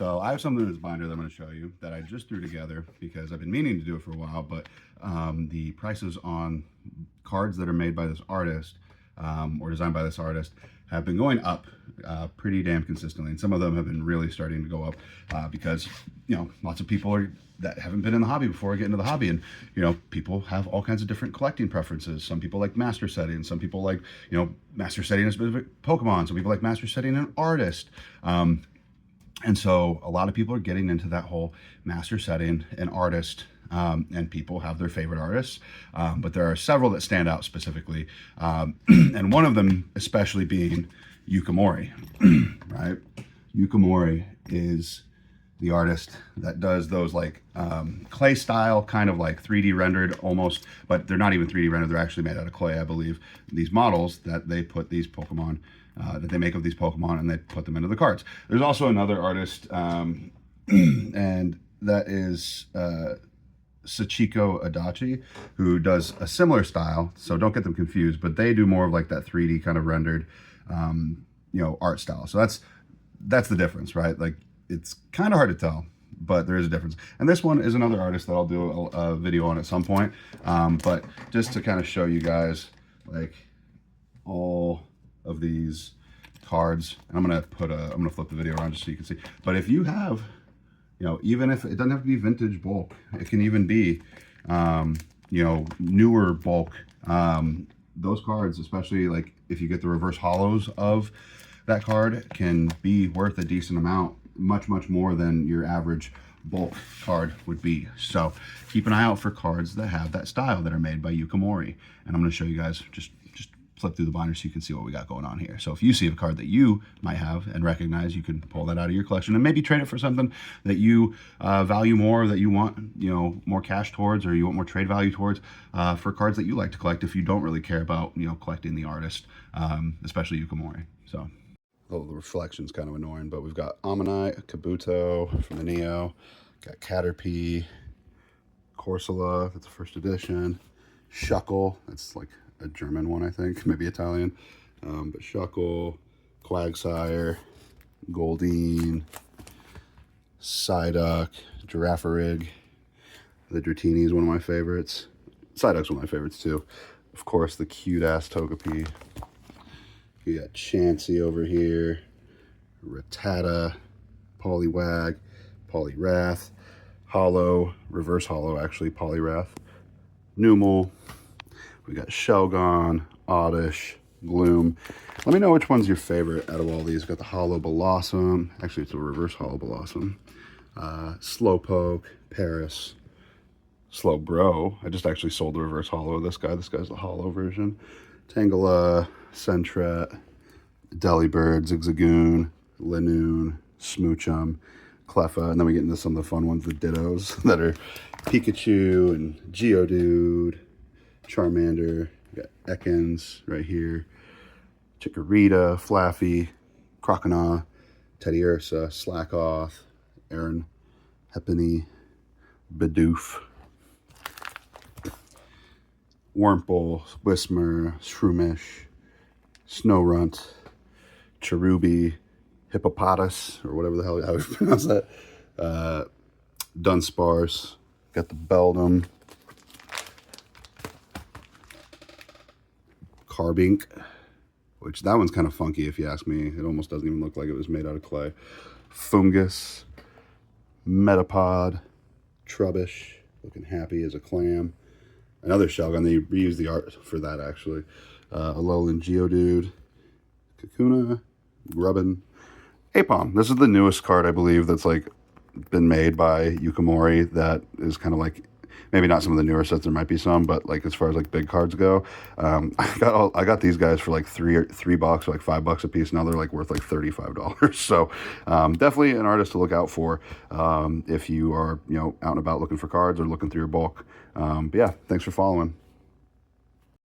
So I have something in this binder that I'm going to show you that I just threw together because I've been meaning to do it for a while, but the prices on cards that are made by this artist or designed by this artist have been going up pretty damn consistently, and some of them have been really starting to go up because, you know, lots of people that haven't been in the hobby before get into the hobby, and, you know, people have all kinds of different collecting preferences. Some people like master setting, some people like, you know, master setting a specific Pokemon, some people like master setting an artist. And so a lot of people are getting into that whole master setting an artist, and people have their favorite artists, but there are several that stand out specifically, and one of them especially being Yuka Morii, right? Yuka Morii is the artist that does those like clay style, kind of like 3D rendered almost, but they're not even 3D rendered, they're actually made out of clay, I believe. These models that they put these Pokemon, that they make of these Pokemon, and they put them into the cards. There's also another artist, and that is Sachiko Adachi, who does a similar style, so don't get them confused, but they do more of like that 3D kind of rendered, you know, art style. So that's the difference, right? Like, it's kind of hard to tell, but there is a difference. And this one is another artist that I'll do a video on at some point, but just to kind of show you guys like all of these cards, and I'm gonna flip the video around just so you can see. But if you have, you know, even if it doesn't have to be vintage bulk, it can even be, you know, newer bulk. Those cards, especially like if you get the reverse hollows of that card, can be worth a decent amount, much more than your average bulk card would be. So keep an eye out for cards that have that style that are made by Yuka Morii. And I'm going to show you guys, just flip through the binder so you can see what we got going on here. So if you see a card that you might have and recognize, you can pull that out of your collection and maybe trade it for something that you value more, that you want, you know, more cash towards, or you want more trade value towards, for cards that you like to collect if you don't really care about, you know, collecting the artist, especially Yuka Morii. So, oh, the reflection's kind of annoying, but we've got Ammonite, Kabuto from the Neo, got Caterpie, Corsola, that's the first edition, Shuckle, that's like a German one, I think, maybe Italian, but Shuckle, Quagsire, Goldeen, Psyduck, Girafarig, the Dratini is one of my favorites. Psyduck's one of my favorites too. Of course, the cute-ass Togepi. You got Chansey over here, Rattata, Poliwag, Poliwrath, Hollow, reverse hollow actually, Poliwrath, Numel. We got Shelgon, Oddish, Gloom. Let me know which one's your favorite out of all these. We've got the Hollow Blossom. Actually, it's a reverse Hollow Blossom. Slowpoke, Paris, Slowbro. I just actually sold the reverse hollow of this guy. This guy's the hollow version. Tangela, Sentret, Delibird, Zigzagoon, Linoon, Smoochum, Cleffa, and then we get into some of the fun ones, the Dittos that are Pikachu and Geodude, Charmander, we got Ekans right here, Chikorita, Flaffy, Croconaw, Teddiursa, Slackoth, Aaron, Hepany, Bidoof, Wurmple, Whismur, Shroomish, Snorunt, Cherubi, Hippopotas, or whatever the hell how you pronounce that, Dunsparce, got the Beldum, Carbink, which that one's kind of funky if you ask me. It almost doesn't even look like it was made out of clay. Fungus, Metapod, Trubbish, looking happy as a clam. Another Shelgon, they reused the art for that actually. Alolan Geodude, Kakuna, Grubbin, Apom. This is the newest card, I believe, that's like been made by Yuka Morii. That is kind of like, maybe not some of the newer sets, there might be some, but like as far as like big cards go, I got these guys for like $3 or like $5 a piece. Now they're like worth like $35. So definitely an artist to look out for if you are, you know, out and about looking for cards or looking through your bulk. But yeah, thanks for following.